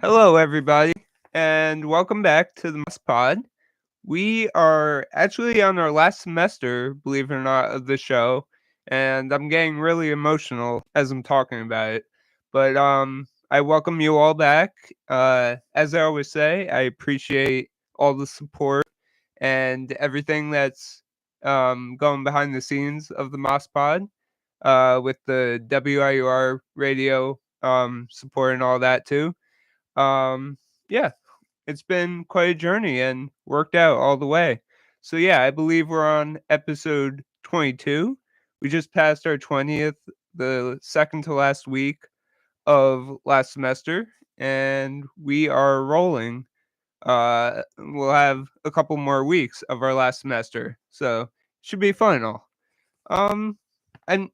Hello, everybody, and welcome back to the Mosk Pod. We are actually on our last semester, believe it or not, of the show, and I'm getting really emotional as I'm talking about it. But I welcome you all back. As I always say, I appreciate all the support and everything that's going behind the scenes of the Mosk Pod, with the WIUR radio support and all that too. Um, yeah, it's been quite a journey and worked out all the way. So yeah, I believe we're on episode 22. We just passed our 20th, the second to last week of last semester, and we are rolling. We'll have a couple more weeks of our last semester, so should be fun and all. Um, and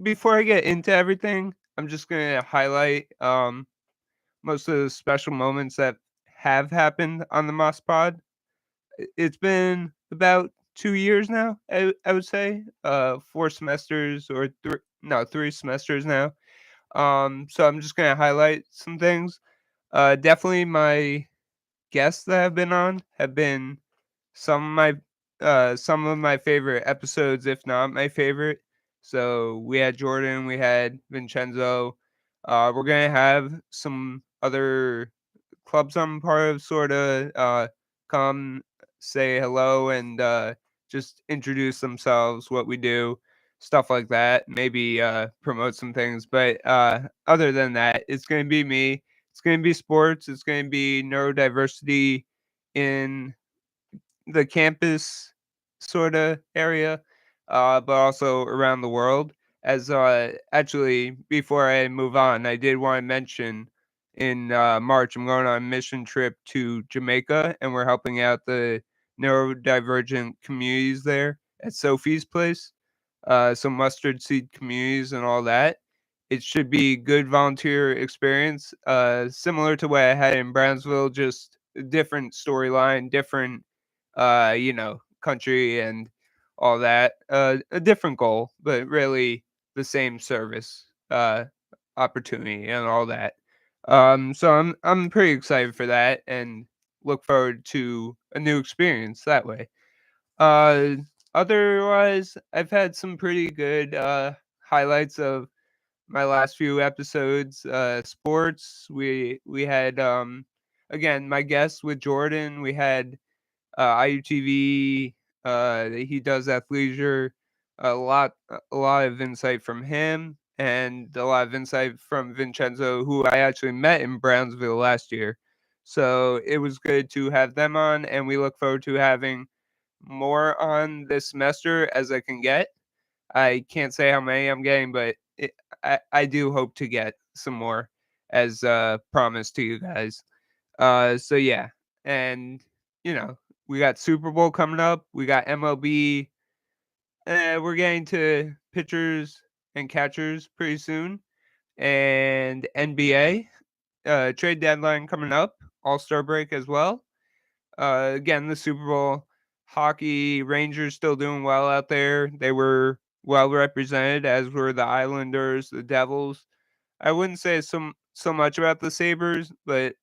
before I get into everything, I'm just gonna highlight most of the special moments that have happened on the Moss Pod. It's been about 2 years now, I would say, 4 semesters or three semesters now. So I'm just gonna highlight some things. Definitely my guests that have been on have been some of my some of my favorite episodes, if not my favorite. So we had Jordan, we had Vincenzo. We're gonna have some other clubs I'm part of sort of come say hello and just introduce themselves, what we do, stuff like that. Maybe promote some things. But other than that, it's going to be me. It's going to be sports. It's going to be neurodiversity in the campus sort of area, but also around the world. As actually, before I move on, I did want to mention in March, I'm going on a mission trip to Jamaica, and we're helping out the neurodivergent communities there at Sophie's place. Some mustard seed communities and all that. It should be good volunteer experience, similar to what I had in Brownsville, just a different storyline, different country and all that. A different goal, but really the same service, opportunity and all that. So I'm pretty excited for that and look forward to a new experience that way. Uh, Otherwise, I've had some pretty good highlights of my last few episodes. Sports, we had again my guest with Jordan. We had IUTV. He does athleisure. A lot of insight from him, and a lot of insight from Vincenzo, who I actually met in Brownsville last year. So it was good to have them on, and we look forward to having more on this semester as I can get. I can't say how many I'm getting, but I do hope to get some more as promised to you guys. So yeah, and you know, we got Super Bowl coming up. We got MLB. We're getting to pitchers and catchers pretty soon, and NBA trade deadline coming up. All Star break as well. Again, the Super Bowl. Hockey, Rangers still doing well out there. They were well represented, as were the Islanders, the Devils. I wouldn't say so much about the Sabres, but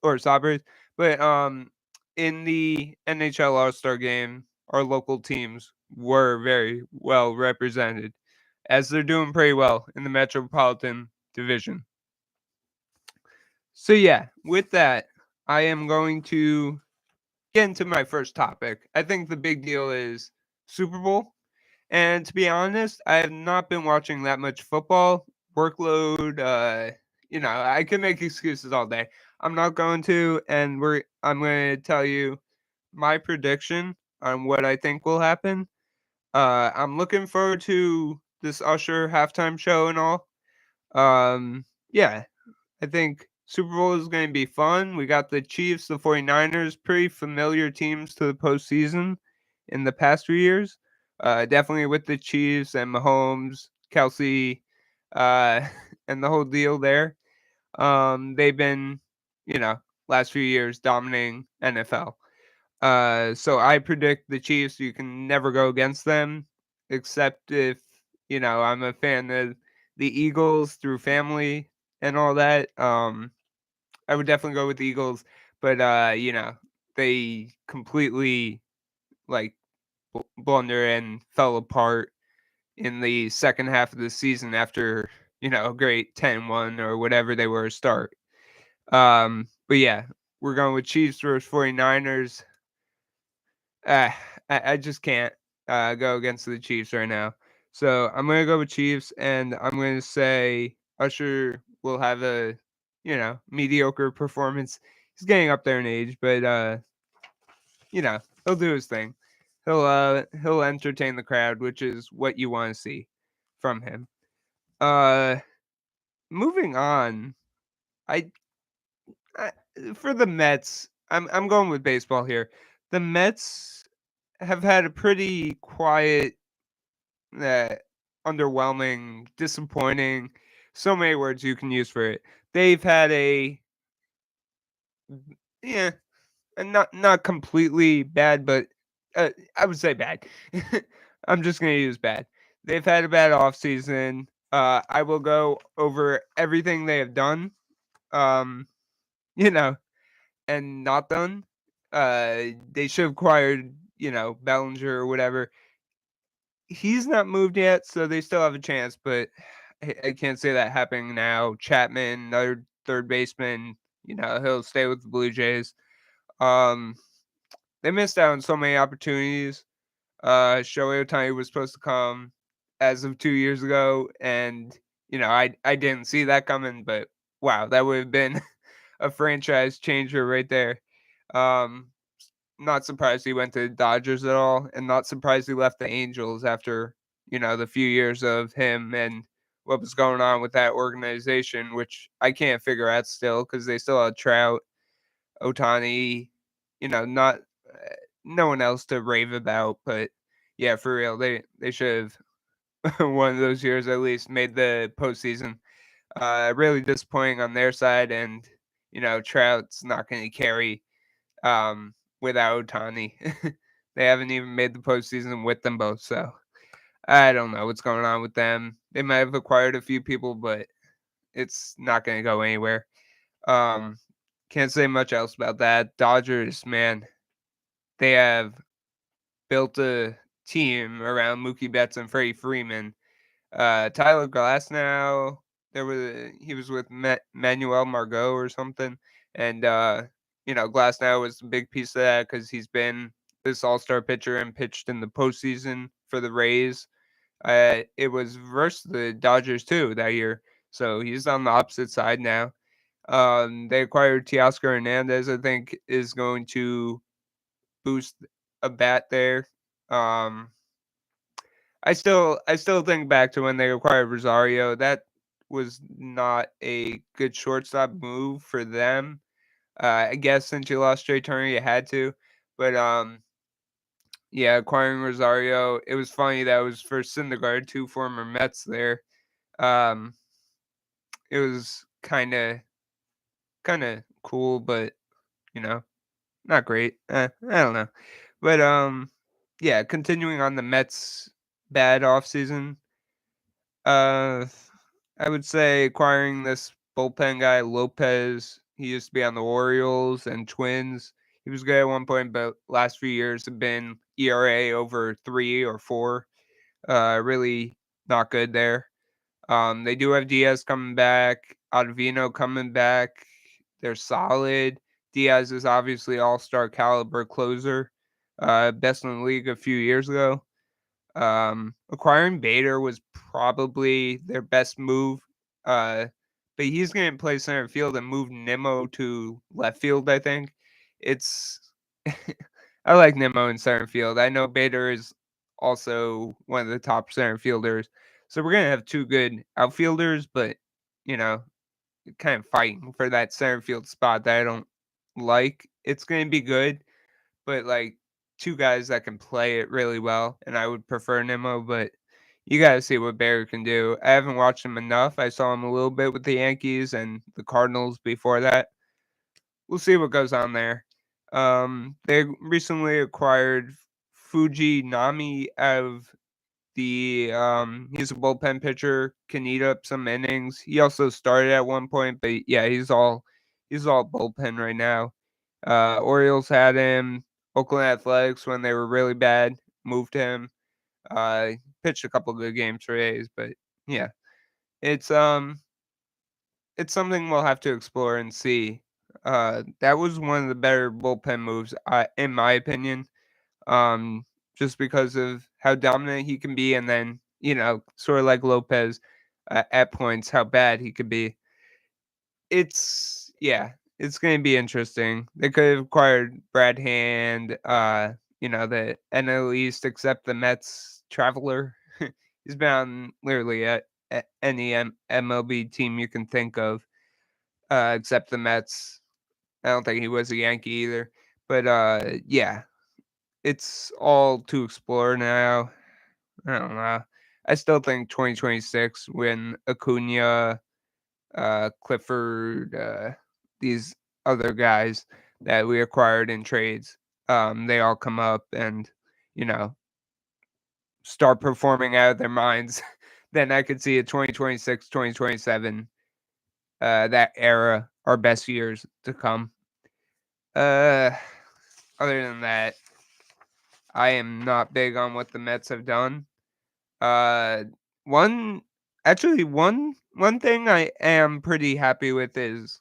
or Sabres, but in the NHL All-Star game, our local teams were very well represented, as they're doing pretty well in the Metropolitan Division. So yeah, with that, I am going to get into my first topic. I think the big deal is Super Bowl. And to be honest, I have not been watching that much football. Workload, I can make excuses all day. I'm not going to, and I'm going to tell you my prediction on what I think will happen. I'm looking forward to this Usher halftime show and all. Yeah, I think Super Bowl is going to be fun. We got the Chiefs, the 49ers, pretty familiar teams to the postseason in the past few years. Definitely with the Chiefs and Mahomes, Kelsey, uh, and the whole deal there. They've been, you know, last few years dominating NFL. So I predict the Chiefs. You can never go against them, except if I'm a fan of the Eagles through family and all that. I would definitely go with the Eagles, but, they completely, like, blunder and fell apart in the second half of the season after, a great 10-1 or whatever they were to start. But yeah, we're going with Chiefs versus 49ers. Ah, I just can't, go against the Chiefs right now. So, I'm gonna go with Chiefs, and I'm gonna say Usher will have a, mediocre performance. He's getting up there in age, but, he'll do his thing. He'll entertain the crowd, which is what you wanna see from him. Uh, moving on, I I for the Mets, I'm going with baseball here. The Mets have had a pretty quiet, uh, underwhelming, disappointing, so many words you can use for it. They've had yeah, not completely bad, but, I would say bad. I'm just gonna use bad. They've had a bad offseason. I will go over everything they have done, um, you know, and not done. They should have acquired, Bellinger or whatever. He's not moved yet, so they still have a chance, but I can't say that happening now. Chapman, another third baseman, he'll stay with the Blue Jays. Um, they missed out on so many opportunities. Shohei Ohtani was supposed to come as of 2 years ago, and, I didn't see that coming, but wow, that would have been a franchise changer right there. Um, Not surprised he went to the Dodgers at all, and not surprised he left the Angels after, the few years of him and what was going on with that organization, which I can't figure out still because they still had Trout, Otani, not no one else to rave about, but yeah, for real, they should have one of those years at least made the postseason. Really disappointing on their side, and Trout's not going to carry without Otani. They haven't even made the postseason with them both, so I don't know what's going on with them. They might have acquired a few people, but it's not going to go anywhere. Um, can't say much else about that. Dodgers, man, they have built a team around Mookie Betts and Freddie Freeman. Tyler Glasnow, he was with Manuel Margot or something, and Glasnow was a big piece of that because he's been this all-star pitcher and pitched in the postseason for the Rays. It was versus the Dodgers too that year, so he's on the opposite side now. They acquired Teoscar Hernandez, I think, is going to boost a bat there. Um, I still think back to when they acquired Rosario. That was not a good shortstop move for them. I guess since you lost Trey Turner, you had to. But yeah, acquiring Rosario, it was funny that was for Syndergaard, two former Mets there. Um, it was kind of cool, but you know, not great. I don't know. But yeah, continuing on the Mets' bad offseason, uh, I would say acquiring this bullpen guy, Lopez. He used to be on the Orioles and Twins. He was good at one point, but last few years have been ERA over 3 or 4. Really not good there. They do have Diaz coming back, Ottavino coming back. They're solid. Diaz is obviously all-star caliber closer, best in the league a few years ago. Acquiring Bader was probably their best move, uh, but he's going to play center field and move Nimmo to left field, I think. It's I like Nimmo in center field. I know Bader is also one of the top center fielders. So we're going to have two good outfielders, but, you know, kind of fighting for that center field spot that I don't like. It's going to be good, but like two guys that can play it really well, and I would prefer Nimmo, but you got to see what Barry can do. I haven't watched him enough. I saw him a little bit with the Yankees and the Cardinals before that. We'll see what goes on there. They recently acquired Fujinami out of he's a bullpen pitcher, can eat up some innings. He also started at one point, but yeah, he's all he's all bullpen right now. Orioles had him. Oakland Athletics, when they were really bad, moved him. Pitched a couple good games for A's, but yeah, it's um it's something we'll have to explore and see. That was one of the better bullpen moves, in my opinion. Um, just because of how dominant he can be, and then sort of like Lopez, at points, how bad he could be. It's going to be interesting. They could have acquired Brad Hand, the NL East, except the Mets Traveler. He's been on literally at any MLB team you can think of, except the Mets. I don't think he was a Yankee either. But yeah, it's all to explore now. I don't know. I still think 2026, when Acuna, Clifford, these other guys that we acquired in trades, they all come up and, you know, start performing out of their minds, then I could see a 2026, 2027, that era, our best years to come. Uh, Other than that, I am not big on what the Mets have done. Uh, one one thing I am pretty happy with is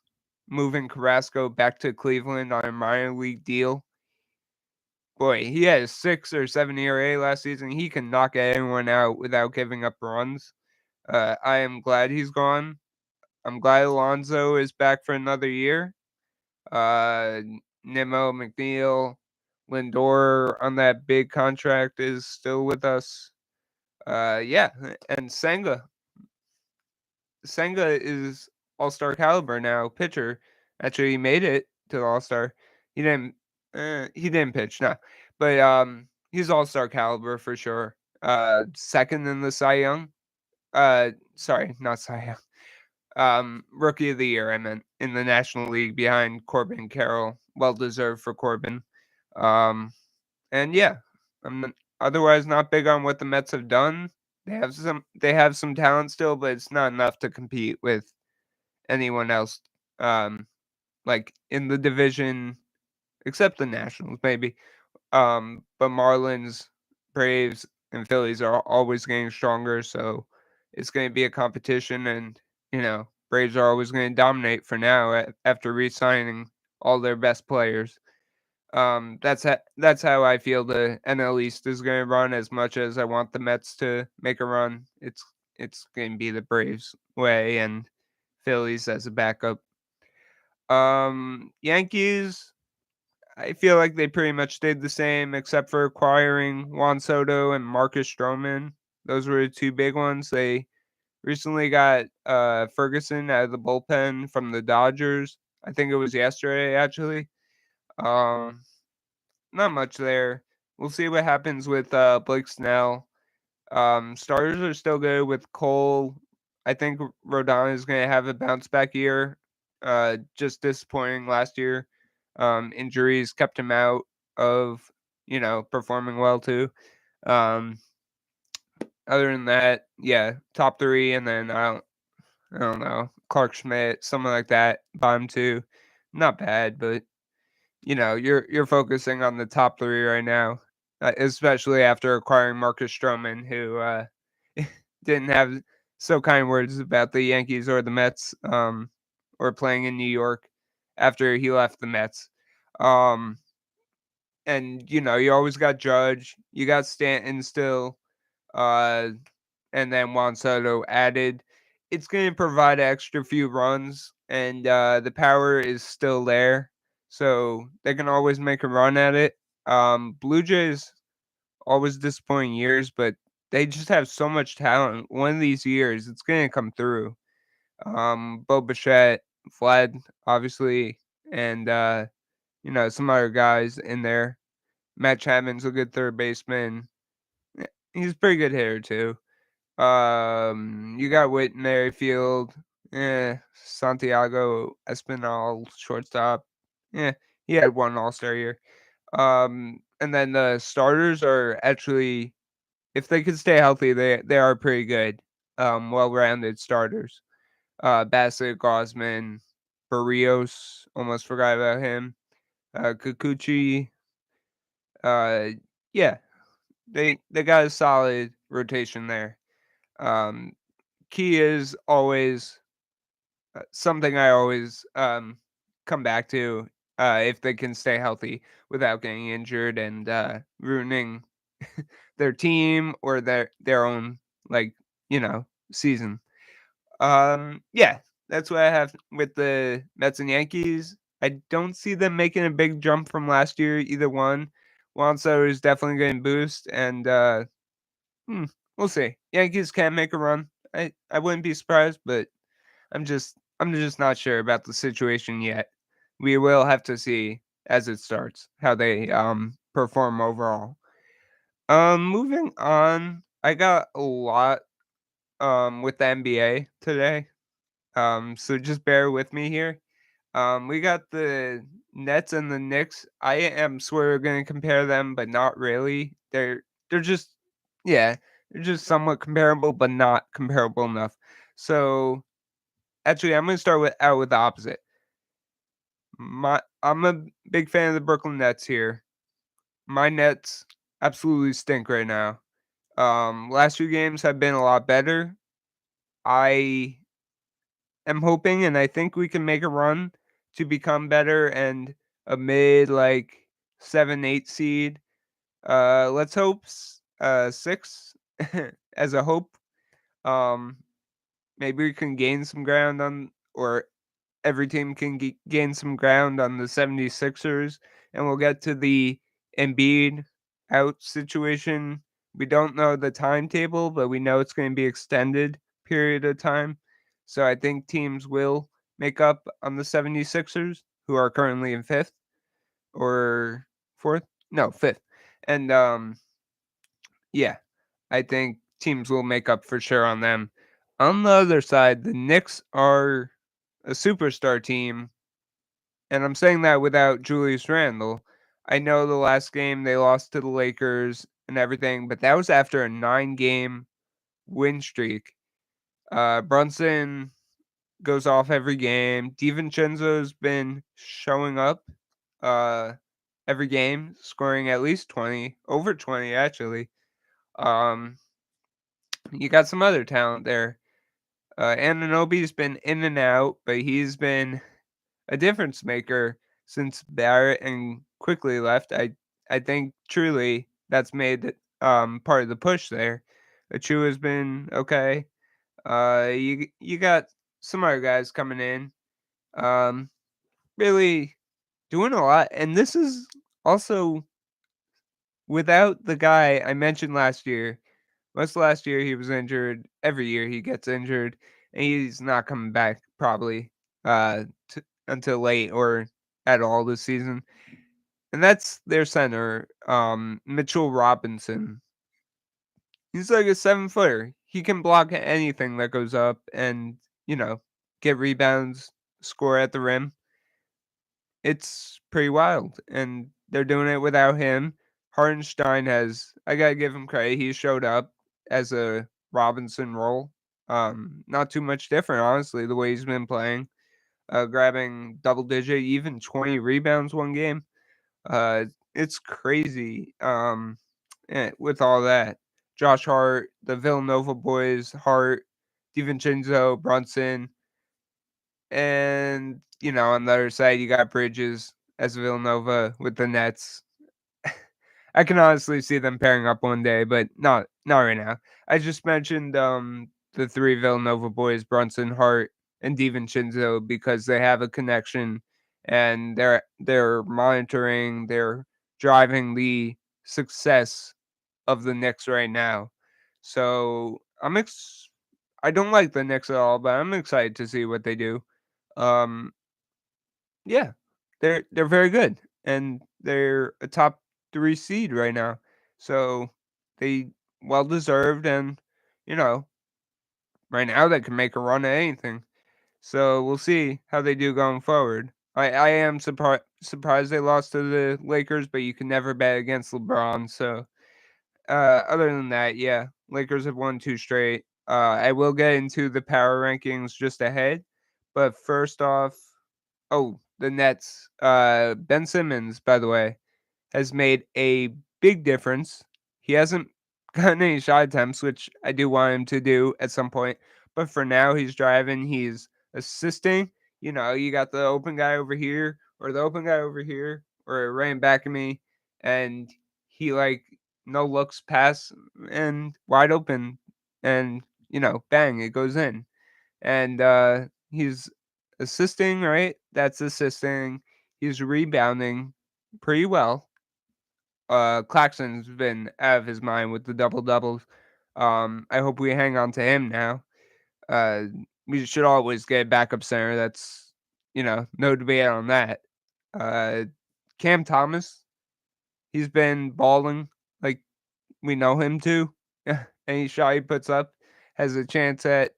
moving Carrasco back to Cleveland on a minor league deal. Boy, he had a 6 or 7 ERA last season. He can knock anyone out without giving up runs. I am glad he's gone. I'm glad Alonso is back for another year. Uh, Nimmo, McNeil, Lindor on that big contract is still with us. Yeah, and Senga is all-star caliber now, pitcher. Actually, he made it to the all-star. He didn't he didn't pitch, no. But he's all-star caliber for sure. Second in the Cy Young. Sorry, not Cy Young. Rookie of the year, I meant, in the National League behind Corbin Carroll. Well deserved for Corbin. Um, and yeah, I'm otherwise not big on what the Mets have done. They have some talent still, but it's not enough to compete with anyone else. Um, like in the division, except the Nationals, maybe. But Marlins, Braves, and Phillies are always getting stronger, so it's going to be a competition, and Braves are always going to dominate for now after re-signing all their best players. That's how I feel the NL East is going to run. As much as I want the Mets to make a run, it's going to be the Braves way and Phillies as a backup. Yankees, I feel like they pretty much stayed the same except for acquiring Juan Soto and Marcus Stroman. Those were the two big ones. They recently got Ferguson out of the bullpen from the Dodgers. I think it was yesterday, actually. Um, Not much there. We'll see what happens with Blake Snell. Starters are still good with Cole. I think Rodon is going to have a bounce back year. Just disappointing last year. Injuries kept him out of performing well too. Um, Other than that, yeah, top three, and then I don't know, Clark Schmidt, something like that. Bottom two, not bad, but you're focusing on the top three right now, especially after acquiring Marcus Stroman, who didn't have so kind words about the Yankees or the Mets, or playing in New York after he left the Mets. Um, and you always got Judge, you got Stanton still, uh, and then Juan Soto added. It's going to provide an extra few runs, and the power is still there, so they can always make a run at it. Blue Jays always disappointing years, but they just have so much talent. One of these years, it's going to come through. Bo Bichette, Vlad, obviously, and some other guys in there. Matt Chapman's a good third baseman. He's a pretty good hitter too. You got Whit Merrifield, Santiago Espinal, shortstop. Yeah, he had one All-Star year. And then the starters are actually, if they could stay healthy, they are pretty good. Well-rounded starters. Bassett, Gosman, Barrios, almost forgot about him. Kikuchi, uh, yeah, they got a solid rotation there. Um, Key is always something I always come back to if they can stay healthy without getting injured and ruining their team or their own like season. Yeah, that's what I have with the Mets and Yankees. I don't see them making a big jump from last year, either one. Wanso is definitely going to boost, and hmm, we'll see. Yankees can make a run. I wouldn't be surprised, but I'm just not sure about the situation yet. We will have to see as it starts how they perform overall. Moving on, I got a lot with the NBA today. So just bear with me here. We got the Nets and the Knicks. I am sort of going to compare them, but not really. They're just yeah, they're just somewhat comparable, but not comparable enough. So actually, I'm going to start with the opposite. I'm a big fan of the Brooklyn Nets here. My Nets absolutely stink right now. Last few games have been a lot better. I am hoping, and I think we can make a run to become better and a mid like 7, 8 seed. Let's hope 6 as a hope. Um, Maybe we can gain some ground on, or every team can gain some ground on the 76ers, and we'll get to the Embiid out situation. We don't know the timetable, but we know it's going to be extended period of time. So I think teams will make up on the 76ers, who are currently in 5th or 4th. No, 5th. And yeah, I think teams will make up for sure on them. On the other side, the Knicks are a superstar team, and I'm saying that without Julius Randle. I know the last game they lost to the Lakers and everything, but that was after a 9-game win streak. Brunson goes off every game. DiVincenzo's been showing up uh, every game, scoring at least 20, over 20 actually. Um, you got some other talent there. Anunoby's been in and out, but he's been a difference maker since Barrett and Quickly left. I think truly that's made part of the push there. Achua's been okay. You got some other guys coming in. Um, really doing a lot, and this is also without the guy I mentioned last year. Most last year he was injured. Every year he gets injured, and he's not coming back probably until late or at all this season. And that's their center, Mitchell Robinson. He's like a 7-footer. He can block anything that goes up and, you know, get rebounds, score at the rim. It's pretty wild, and they're doing it without him. Hartenstein has I gotta give him credit, he showed up as a Robinson role. Not too much different, honestly, the way he's been playing, grabbing double digit, even 20 rebounds one game. Uh, it's crazy, with all that. Josh Hart, the Villanova boys, Hart, DiVincenzo, Brunson, and, on the other side, you got Bridges as Villanova with the Nets. I can honestly see them pairing up one day, but not right now. I just mentioned the three Villanova boys, Brunson, Hart, and DiVincenzo, because they have a connection and they're monitoring, they're driving the success of the Knicks right now. So I don't like the Knicks at all, but I'm excited to see what they do. Um, yeah, they're very good, and they're a top 3 seed right now. So they well deserved, and you know, right now they can make a run at anything. So we'll see how they do going forward. I am surprised they lost to the Lakers, but you can never bet against LeBron. So other than that, yeah, Lakers have won 2 straight. I will get into the power rankings just ahead, but first off, Oh, the Nets. Ben Simmons, by the way, has made a big difference. He hasn't gotten any shot attempts, which I do want him to do at some point. But for now, he's driving, he's assisting. You got the open guy over here, or the open guy over here, or right in back of me, and he like no looks pass and wide open, and bang, it goes in. And he's assisting, right? That's assisting. He's rebounding pretty well. Claxton's been out of his mind with the double doubles. I hope we hang on to him now. Uh, we should always get a backup center. That's no debate on that. Uh, Cam Thomas, he's been balling like we know him to. Any shot he puts up has a chance at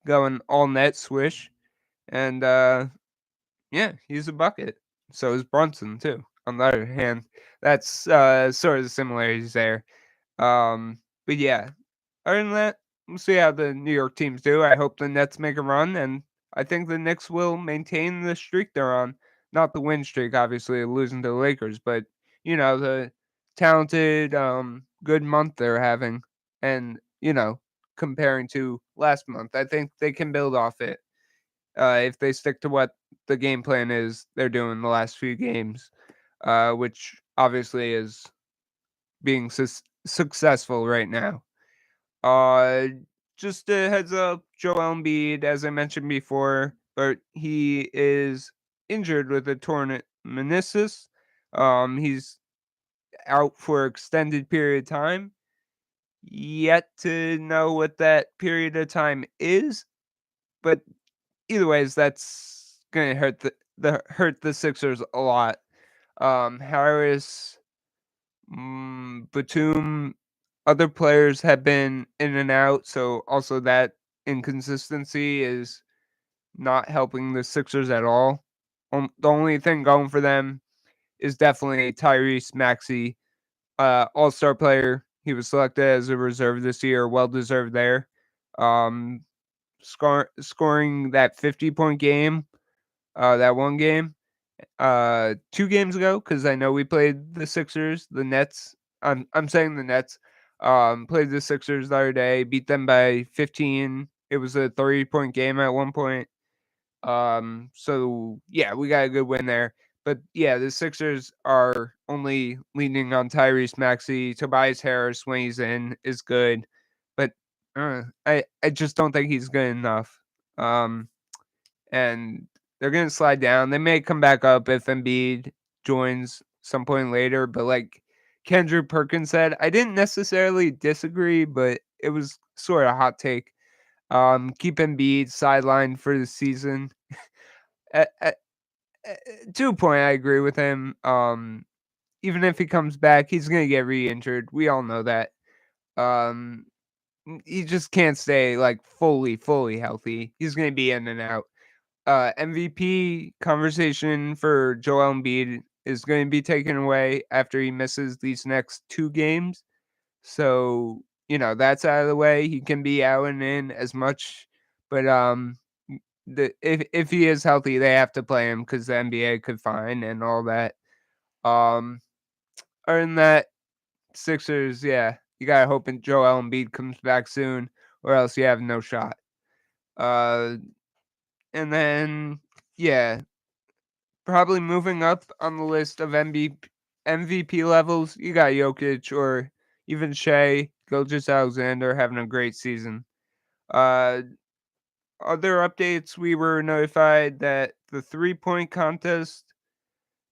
going all net swish, and yeah, he's a bucket. So is Brunson too. On the other hand, that's sort of the similarities there. But yeah, other than that, we'll see how the New York teams do. I hope the Nets make a run, and I think the Knicks will maintain the streak they're on. Not the win streak, obviously, losing to the Lakers, but the talented, good month they're having, and comparing to last month, I think they can build off it if they stick to what the game plan is they're doing the last few games, which obviously is being successful right now. Uh, just a heads up, Joel Embiid, as I mentioned before, but he is injured with a torn meniscus. He's out for extended period of time. Yet to know what that period of time is, but either ways, that's gonna hurt the Sixers a lot. Harris, Batum, other players have been in and out, so also that inconsistency is not helping the Sixers at all. The only thing going for them is definitely Tyrese Maxey, all-star player. He was selected as a reserve this year, well deserved there. Um, scoring that 50-point game, that one game, 2 games ago, because I know we played the Sixers, the Nets. I'm saying the Nets. Played the Sixers the other day, beat them by 15. It was a 30-point game at one point. So yeah, we got a good win there. But yeah, the Sixers are only leaning on Tyrese Maxey. Tobias Harris when he's in is good, but I just don't think he's good enough. And they're gonna slide down. They may come back up if Embiid joins some point later, but like Kendrick Perkins said, I didn't necessarily disagree, but it was sort of a hot take. Keep Embiid sidelined for the season. At, to a point, I agree with him. Even if he comes back, he's gonna get re-injured. We all know that. Um, he just can't stay like fully healthy. He's gonna be in and out. MVP conversation for Joel Embiid is going to be taken away after he misses these next 2 games. So, that's out of the way. He can be out and in as much, but if he is healthy, they have to play him because the NBA could fine and all that. Um, Other than that, Sixers, yeah, you gotta hope Joel Embiid comes back soon, or else you have no shot. Uh, and then yeah, probably moving up on the list of MVP levels, you got Jokic or even Shea, Gilgeous-Alexander having a great season. Uh, Other updates, we were notified that the 3-point contest,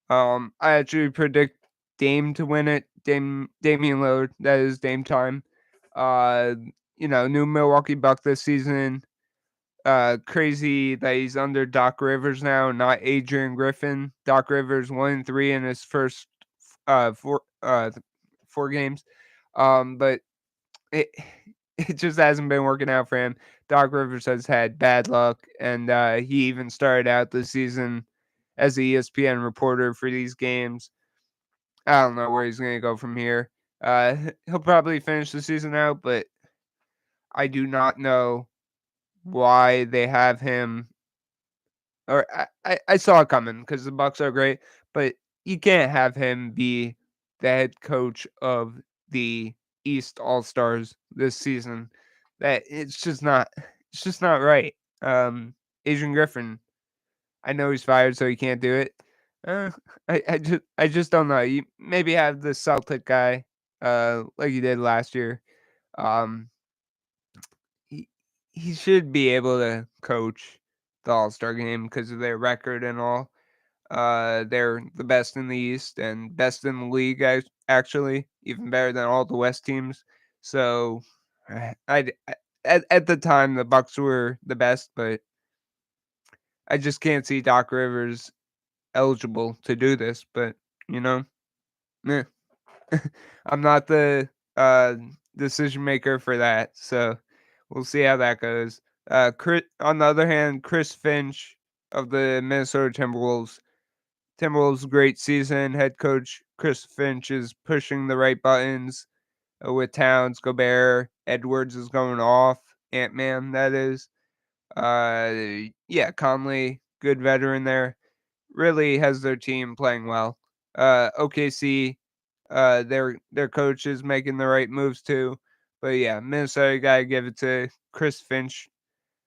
I actually predict Dame to win it. Damian Lillard, that is Dame time. Uh, new Milwaukee Buck this season. Crazy that he's under Doc Rivers now, not Adrian Griffin. Doc Rivers 1-3 in his first 4 games. But it it just hasn't been working out for him. Doc Rivers has had bad luck, and he even started out the season as a ESPN reporter for these games. I don't know where he's gonna go from here. He'll probably finish the season out, but I do not know why they have him or I saw it coming because the Bucks are great, but you can't have him be the head coach of the East All Stars this season. That it's just not right. Adrian Griffin, I know he's fired, so he can't do it. Uh, I just don't know. You maybe have the Celtic guy, like you did last year. Um, he he should be able to coach the All Star game because of their record and all. They're the best in the East and best in the league, actually, even better than all the West teams. So, at the time the Bucks were the best, but I just can't see Doc Rivers eligible to do this. But you know, meh. I'm not the decision maker for that, so we'll see how that goes. On the other hand, Chris Finch of the Minnesota Timberwolves great season. Head coach Chris Finch is pushing the right buttons with Towns, Gobert, Edwards is going off. Ant Man, that is. Yeah, Conley, good veteran there. Really has their team playing well. OKC, their coach is making the right moves too. But yeah, Minnesota gotta give it to Chris Finch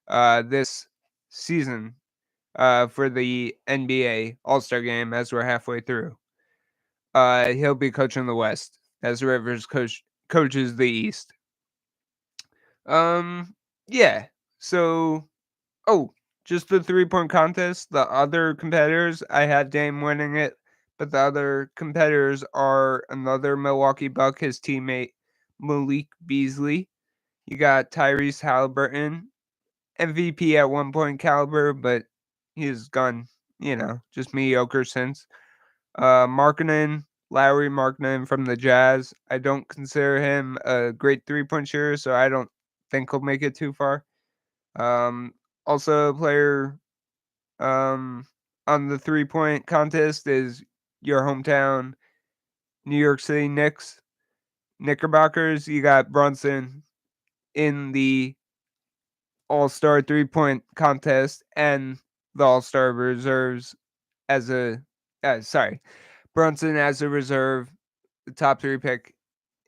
this season for the NBA All Star game as we're halfway through. He'll be coaching the West as Rivers coaches the East. Um, yeah. So, oh, just the 3-point contest. The other competitors, I had Dame winning it, but the other competitors are another Milwaukee Buck, his teammate Malik Beasley. You got Tyrese Halliburton, MVP at 1 point caliber, but he's gone, just mediocre since. Lowry Markkinen from the Jazz. I don't consider him a great 3-point shooter, so I don't think he'll make it too far. Um, Also a player on the 3-point contest is your hometown New York City Knickerbockers. You got Brunson in the All-Star 3-point contest and the All-Star reserves as a sorry, Brunson as a reserve, the top 3 pick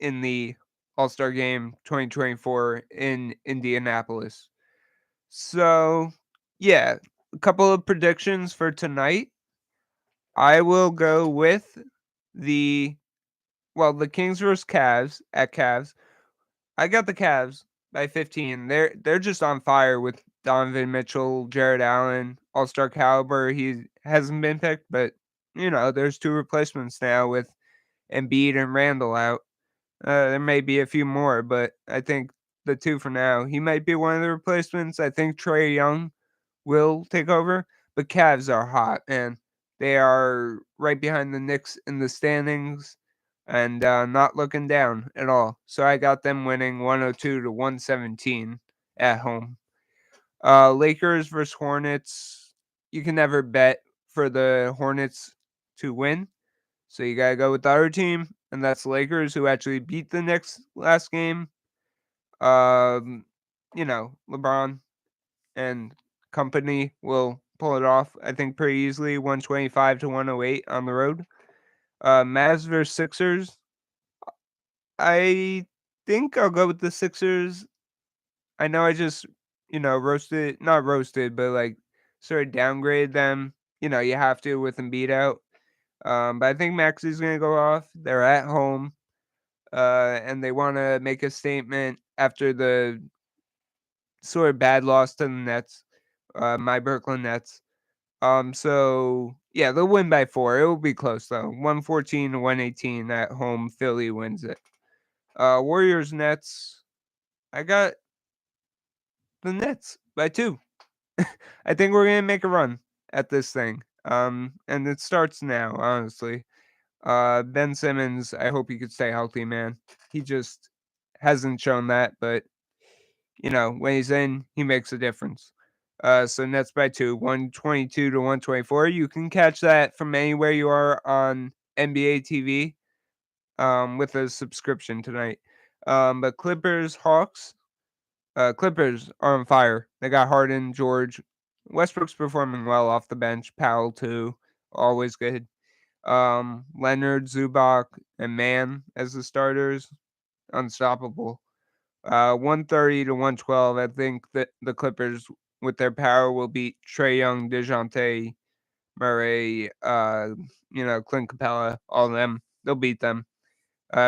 in the All-Star game 2024 in Indianapolis. So, yeah, a couple of predictions for tonight. I will go with the the Kings versus Cavs at Cavs. I got the Cavs by 15. They're just on fire with Donovan Mitchell, Jared Allen, All-Star caliber. He hasn't been picked, but there's 2 replacements now with Embiid and Randall out. There may be a few more, but I think the 2 for now. He might be one of the replacements. I think Trey Young will take over, but Cavs are hot, and they are right behind the Knicks in the standings and not looking down at all. So I got them winning 102 to 117 at home. Lakers versus Hornets. You can never bet for the Hornets to win. So you got to go with the other team, and that's Lakers, who actually beat the Knicks last game. Um, LeBron and company will pull it off, I think, pretty easily, 125 to 108 on the road. Mavs versus Sixers. I think I'll go with the Sixers. I know I just, roasted, not roasted, but like sort of downgraded them. You have to with them beat out. But I think Maxi's going to go off. They're at home, and they want to make a statement after the sort of bad loss to the Nets, my Brooklyn Nets. So yeah, they'll win by 4. It will be close though. 114 to 118 at home. Philly wins it. Warriors Nets. I got the Nets by 2. I think we're gonna make a run at this thing. And it starts now, honestly. Ben Simmons, I hope he could stay healthy, man. He just hasn't shown that, but when he's in, he makes a difference. So Nets by 2, 122 to 124. You can catch that from anywhere you are on NBA TV with a subscription tonight. But Clippers, Hawks, Clippers are on fire. They got Harden, George. Westbrook's performing well off the bench. Powell too, always good. Leonard, Zubac, and Mann as the starters, unstoppable. 130 to 112. I think that the Clippers, with their power, will beat Trey Young, Dejounte Murray, Clint Capella, all of them. They'll beat them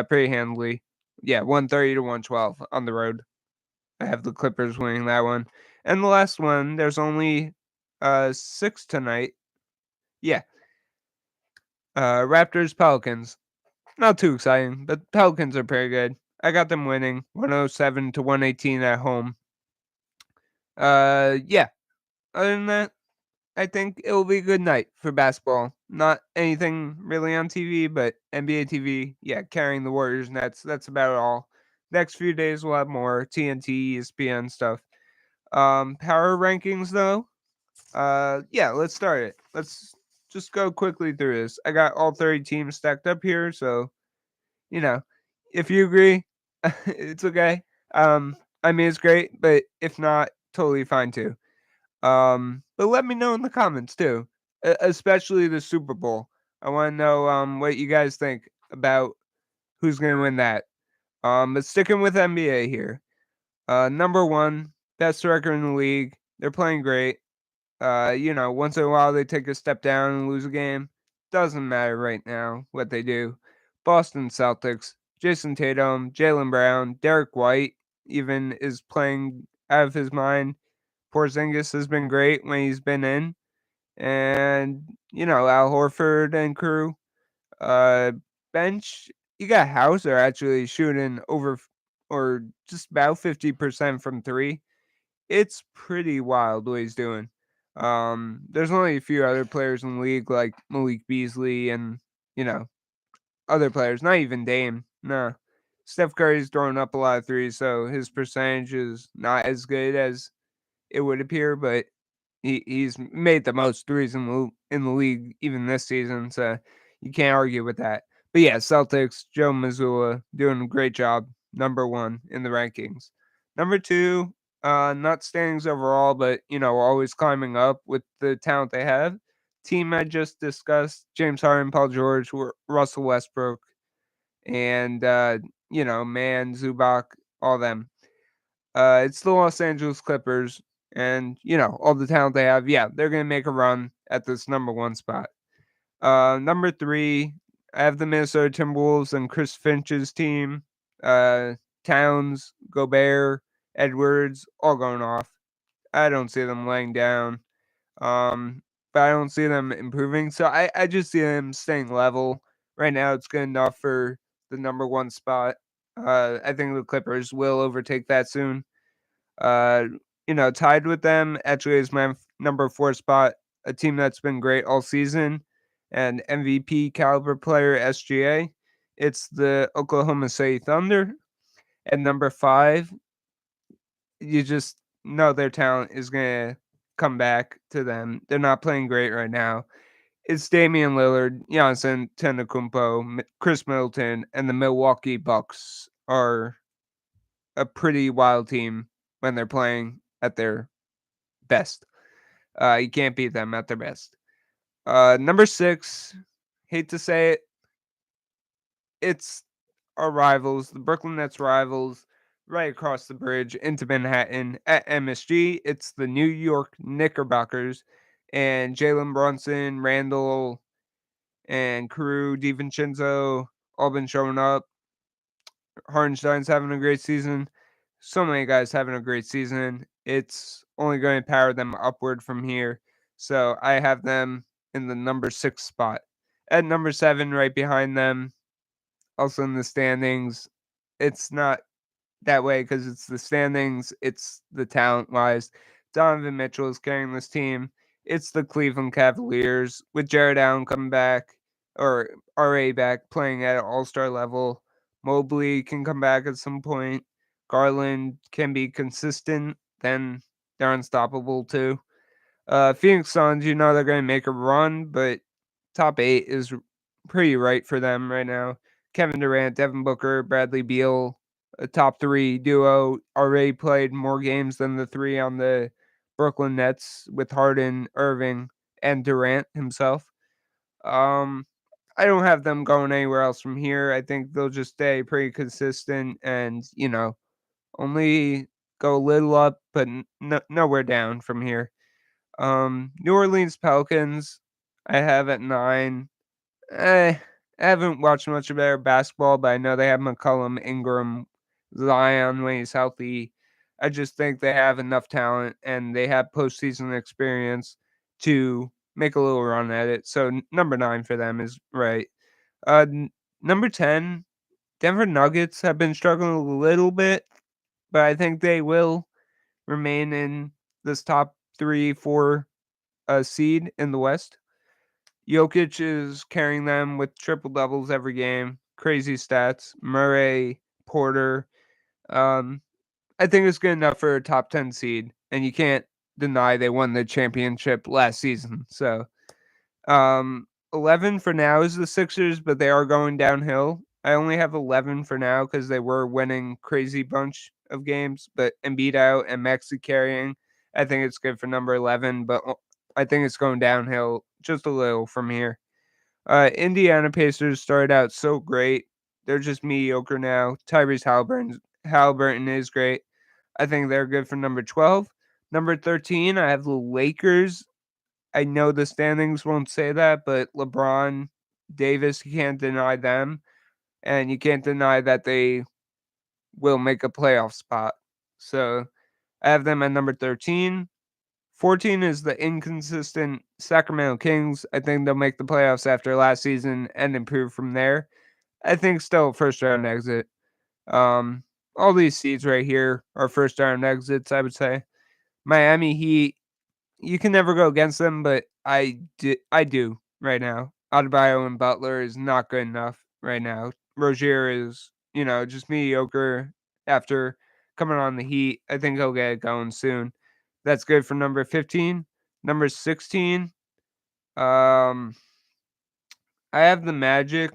pretty handily. Yeah, 130 to 112 on the road. I have the Clippers winning that one. And the last one, there's only six tonight. Yeah, Raptors Pelicans. Not too exciting, but Pelicans are pretty good. I got them winning 107 to 118 at home. Yeah. Other than that, I think it will be a good night for basketball. Not anything really on TV, but NBA TV, yeah, carrying the Warriors Nets. That's about all. Next few days we'll have more TNT, ESPN stuff. Power rankings though. Yeah, let's start it. Let's just go quickly through this. I got all 30 teams stacked up here, so you know, if you agree, it's okay. I mean it's great, but if not, totally fine too. But let me know in the comments too, especially the Super Bowl. I want to know what you guys think about who's going to win that. But sticking with NBA here, number one, best record in the league. They're playing great. Once in a while they take a step down and lose a game. Doesn't matter right now what they do. Boston Celtics, Jason Tatum, Jalen Brown, Derek White even is playing out of his mind. Porzingis has been great when he's been in, and Al Horford and crew. Uh, Bench, you got Hauser actually shooting or just about 50% from three. It's pretty wild what he's doing. There's only a few other players in the league like Malik Beasley and you know other players. Not even Dame. No, Steph Curry's throwing up a lot of threes, so his percentage is not as good as it would appear, but he's made the most threes in the league even this season, so you can't argue with that. But yeah, Celtics, Joe Mazzulla doing a great job. Number one in the rankings. Number two, not standings overall, but always climbing up with the talent they have. Team I just discussed: James Harden, Paul George, Russell Westbrook, and Man, Zubac, all them. It's the Los Angeles Clippers, and all the talent they have. Yeah, they're gonna make a run at this number one spot. Number three, I have the Minnesota Timberwolves and Chris Finch's team. Uh, Towns, Gobert, Edwards, all going off. I don't see them laying down. Um, but I don't see them improving. So I just see them staying level. Right now, it's good enough for the number one spot. I think the Clippers will overtake that soon. Uh, Tied with them actually is my number four spot, a team that's been great all season, and MVP caliber player SGA. It's the Oklahoma City Thunder. At number five, you just know their talent is gonna come back to them. They're not playing great right now. It's Damian Lillard, Giannis Antetokounmpo, Chris Middleton, and the Milwaukee Bucks are a pretty wild team when they're playing at their best. You can't beat them at their best. Number six, hate to say it, it's our rivals, the Brooklyn Nets rivals, right across the bridge into Manhattan at MSG. It's the New York Knickerbockers, and Jalen Brunson, Randall, and crew, DiVincenzo, all been showing up. Hardenstein's having a great season. So many guys having a great season. It's only going to power them upward from here. So I have them in the number six spot. At number seven, right behind them, also in the standings. It's not that way because it's the standings, it's the talent wise. Donovan Mitchell is carrying this team. It's the Cleveland Cavaliers with Jared Allen coming back or RA back playing at an all star level. Mobley can come back at some point. Garland can be consistent, then they're unstoppable too. Phoenix Suns, they're going to make a run, but top eight is pretty right for them right now. Kevin Durant, Devin Booker, Bradley Beal, a top three duo, already played more games than the three on the Brooklyn Nets with Harden, Irving, and Durant himself. Um, I don't have them going anywhere else from here. I think they'll just stay pretty consistent and, only go a little up, but nowhere down from here. New Orleans Pelicans, I have at 9. I haven't watched much of their basketball, but I know they have McCollum, Ingram, Zion when he's healthy. I just think they have enough talent and they have postseason experience to make a little run at it. So number 9 for them is right. Number 10, Denver Nuggets have been struggling a little bit, but I think they will remain in this top 3, 4 seed in the West. Jokic is carrying them with triple doubles every game. Crazy stats. Murray, Porter. Um, I think it's good enough for a top 10 seed, and you can't deny they won the championship last season. So, 11 for now is the Sixers, but they are going downhill. I only have 11 for now because they were winning crazy bunch of games, but Embiid out and Maxey carrying. I think it's good for number 11, but I think it's going downhill just a little from here. Indiana Pacers started out so great. They're just mediocre now. Tyrese Halliburton is great. I think they're good for number 12. Number 13, I have the Lakers. I know the standings won't say that, but LeBron, Davis, you can't deny them. And you can't deny that they will make a playoff spot. So I have them at number 13. 14 is the inconsistent Sacramento Kings. I think they'll make the playoffs after last season and improve from there. I think still first round exit. Um, all these seeds right here are first round exits, I would say. Miami Heat, you can never go against them, but I do right now. Adebayo and Butler is not good enough right now. Rozier is, just mediocre after coming on the Heat. I think he'll get it going soon. That's good for number 15. Number 16, um, I have the Magic,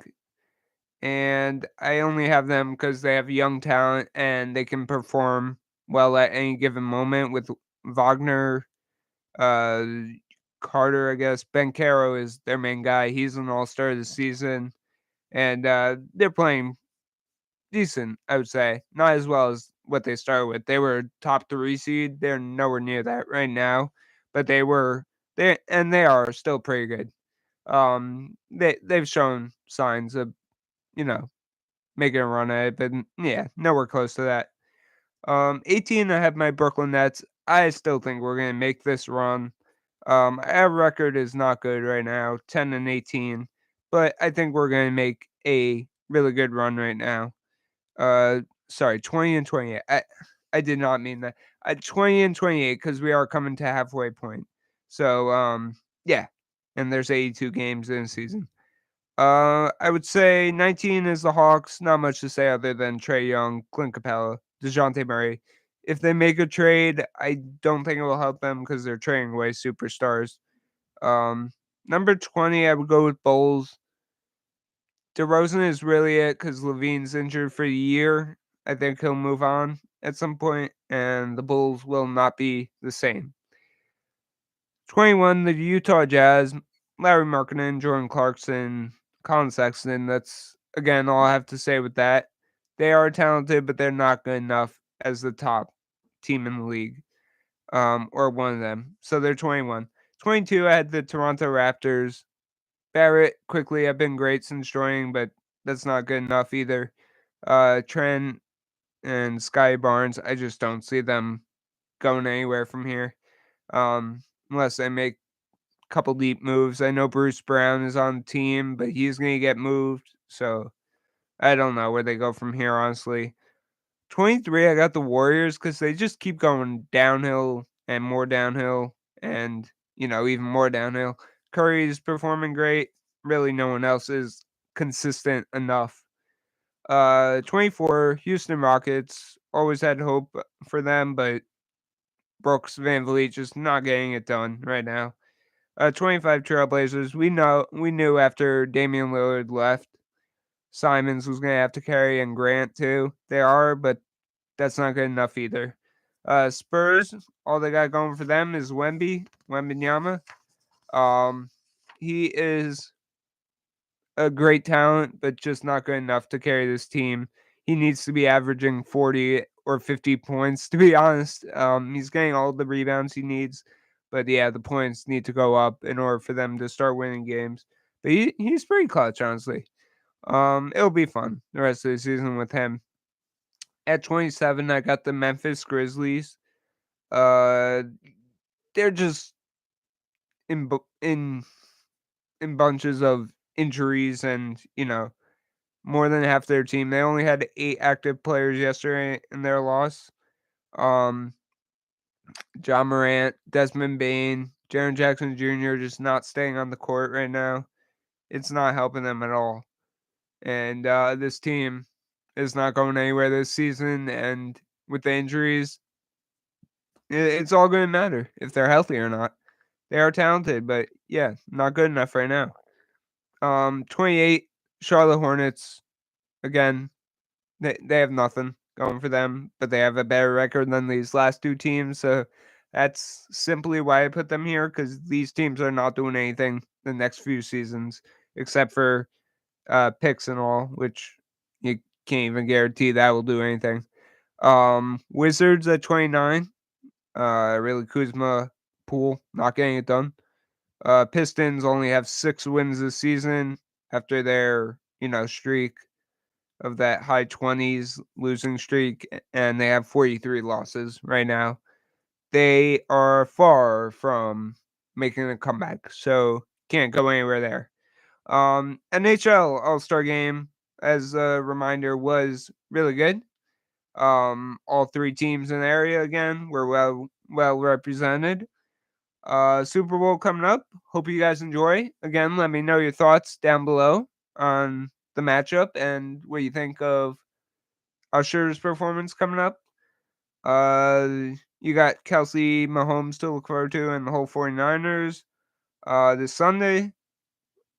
and I only have them because they have young talent and they can perform well at any given moment with Wagner, uh, Carter, I guess. Ben Caro is their main guy. He's an all-star this season, and they're playing decent, I would say. Not as well as what they started with. They were top 3 seed. They're nowhere near that right now, but they are still pretty good. They've shown signs of, you know, making a run at it, but yeah, nowhere close to that. 18, I have my Brooklyn Nets. I still think we're gonna make this run. Our record is not good right now, 10 and 18, but I think we're gonna make a really good run right now. Sorry, 20 and 28. I did not mean that. 20 and 28 because we are coming to halfway point. So, yeah, and there's 82 games in a season. I would say 19 is the Hawks. Not much to say other than Trey Young, Clint Capella, DeJounte Murray. If they make a trade, I don't think it will help them because they're trading away superstars. Um, Number 20, I would go with Bulls. DeRozan is really it because Levine's injured for a year. I think he'll move on at some point, and the Bulls will not be the same. 21, the Utah Jazz, Larry Markkinen, Jordan Clarkson, Colin Sexton. That's, again, all I have to say with that. They are talented, but they're not good enough as the top team in the league, or one of them. So they're 21. 22, I had the Toronto Raptors. Barrett, quickly, have been great since joining, but that's not good enough either. Trent and Sky Barnes, I just don't see them going anywhere from here. Unless they make couple deep moves. I know Bruce Brown is on the team, but he's going to get moved. So I don't know where they go from here, honestly. 23, I got the Warriors because they just keep going downhill and more downhill and, even more downhill. Curry's performing great. Really, no one else is consistent enough. 24, Houston Rockets. Always had hope for them, but Brooks Van Vliet just not getting it done right now. 25 Trailblazers. We knew after Damian Lillard left, Simons was gonna have to carry and Grant too. They are, but that's not good enough either. Spurs, all they got going for them is Wembenyama. Um, he is a great talent, but just not good enough to carry this team. He needs to be averaging 40 or 50 points, to be honest. He's getting all the rebounds he needs, but yeah, the points need to go up in order for them to start winning games. But he's pretty clutch, honestly. It'll be fun the rest of the season with him. At 27, I got the Memphis Grizzlies. Uh, they're just in in bunches of injuries, and more than half their team. They only had 8 active players yesterday in their loss. Um, John Morant, Desmond Bain, Jaren Jackson Jr. just not staying on the court right now. It's not helping them at all. And this team is not going anywhere this season. And with the injuries, it's all going to matter if they're healthy or not. They are talented, but yeah, not good enough right now. 28 Charlotte Hornets. Again, they have nothing going for them, but they have a better record than these last 2 teams. So that's simply why I put them here, because these teams are not doing anything the next few seasons except for picks and all, which you can't even guarantee that will do anything. Wizards at 29. Really Kuzma Poole not getting it done. Pistons only have 6 wins this season after their streak of that high 20s losing streak, and they have 43 losses right now. They are far from making a comeback, so can't go anywhere there. NHL All-Star Game, as a reminder, was really good. All 3 teams in the area again were well represented. Super Bowl coming up. Hope you guys enjoy. Again, let me know your thoughts down below on the matchup and what you think of Usher's performance coming up. You got Kelsey Mahomes to look forward to and the whole 49ers this Sunday.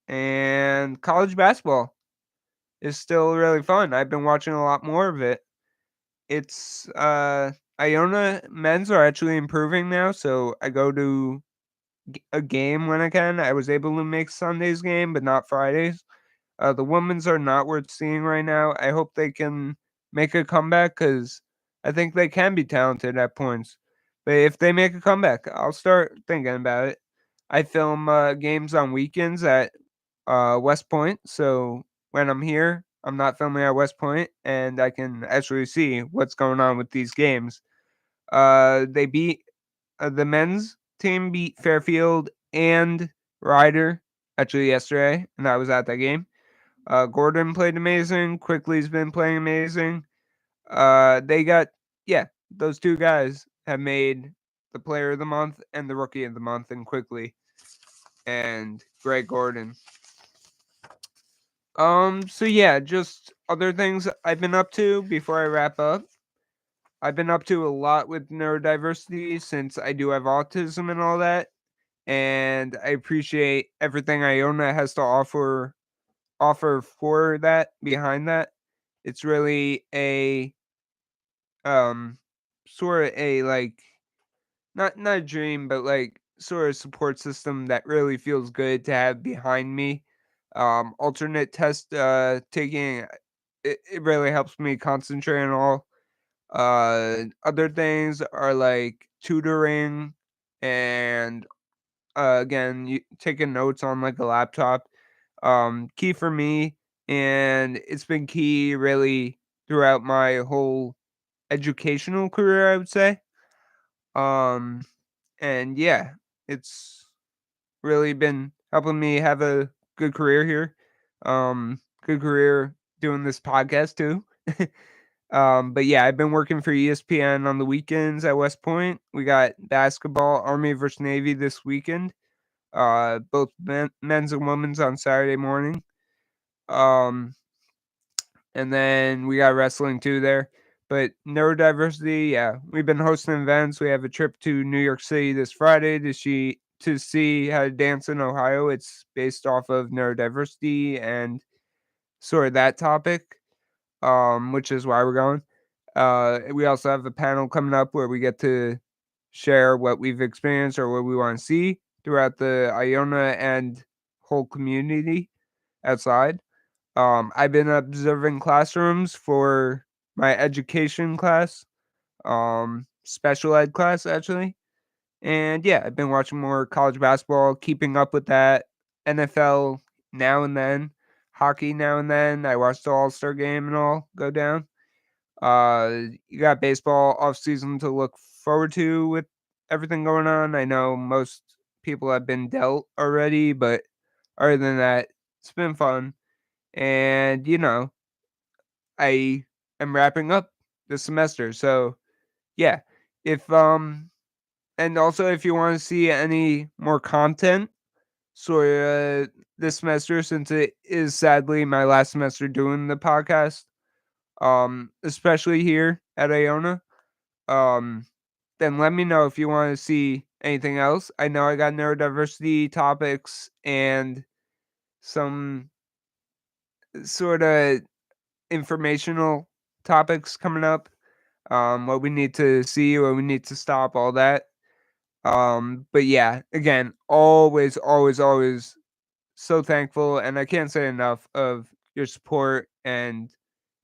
And college basketball is still really fun. I've been watching a lot more of it. It's Iona men's are actually improving now, so I go to a game when I can. I was able to make Sunday's game, but not Fridays. The women's are not worth seeing right now. I hope they can make a comeback because I think they can be talented at points. But if they make a comeback, I'll start thinking about it. I film games on weekends at West Point, so when I'm here, I'm not filming at West Point, and I can actually see what's going on with these games. They beat the men's team beat Fairfield and Ryder actually yesterday, and I was at that game. Gordon played amazing. Quickly's been playing amazing. They got those 2 guys have made the player of the month and the rookie of the month in Quickly and Greg Gordon. So yeah, just other things I've been up to before I wrap up. I've been up to a lot with neurodiversity since I do have autism and all that. And I appreciate everything Iona has to offer for that behind that. It's really a sort of a like not a dream, but like sort of support system that really feels good to have behind me. Alternate test taking, it really helps me concentrate and all. Other things are like tutoring and again, taking notes on like a laptop. Key for me, and it's been key really throughout my whole educational career, I would say. Um, and yeah, it's really been helping me have a good career here. Good career doing this podcast too. But yeah, I've been working for ESPN on the weekends at West Point. We got basketball, Army versus Navy this weekend. Both men's and women's on Saturday morning. Um, and then we got wrestling too there. But neurodiversity, yeah, we've been hosting events. We have a trip to New York City this Friday to see how to dance in Ohio. It's based off of neurodiversity and sort of that topic, which is why we're going. We also have a panel coming up where we get to share what we've experienced or what we want to see throughout the Iona and whole community outside. I've been observing classrooms for my education class, special ed class actually. And yeah, I've been watching more college basketball, keeping up with that. NFL now and then, hockey now and then. I watched the All-Star game and all go down. You got baseball off season to look forward to with everything going on. I know most people have been dealt already, but other than that, it's been fun. And I am wrapping up the semester. So yeah, if and also if you want to see any more content sort of this semester, since it is sadly my last semester doing the podcast, especially here at Iona, um, then let me know if you want to see anything else. I know I got neurodiversity topics and some sort of informational topics coming up. What we need to see, what we need to stop, all that. But yeah, again, always, always, always so thankful, and I can't say enough of your support and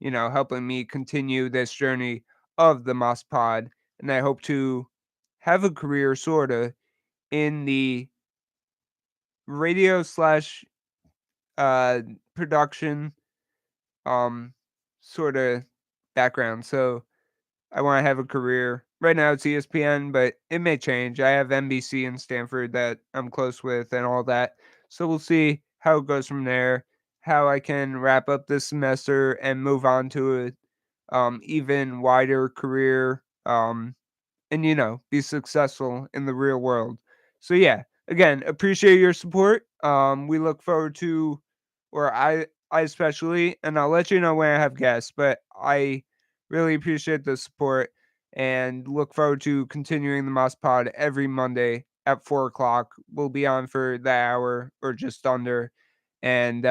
helping me continue this journey of the Mosk Pod. And I hope to have a career sorta in the radio slash uh production um sort of background. So I want to have a career. Right now it's ESPN, but it may change. I have NBC in Stanford that I'm close with and all that. So we'll see how it goes from there, how I can wrap up this semester and move on to a even wider career. And be successful in the real world. So yeah, again, appreciate your support. We look forward to, or I especially, and I'll let you know when I have guests, but I really appreciate the support and look forward to continuing the Moss Pod every Monday at 4 o'clock. We'll be on for the hour or just under. And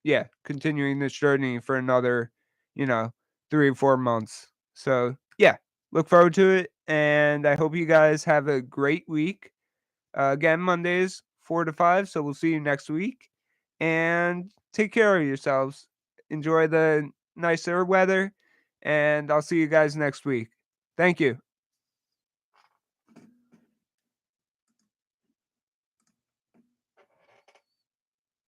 yeah, continuing this journey for another, you know, 3 or 4 months. So yeah, look forward to it. And I hope you guys have a great week. Again, Mondays 4 to 5. So we'll see you next week. And take care of yourselves. Enjoy the nicer weather. And I'll see you guys next week. Thank you.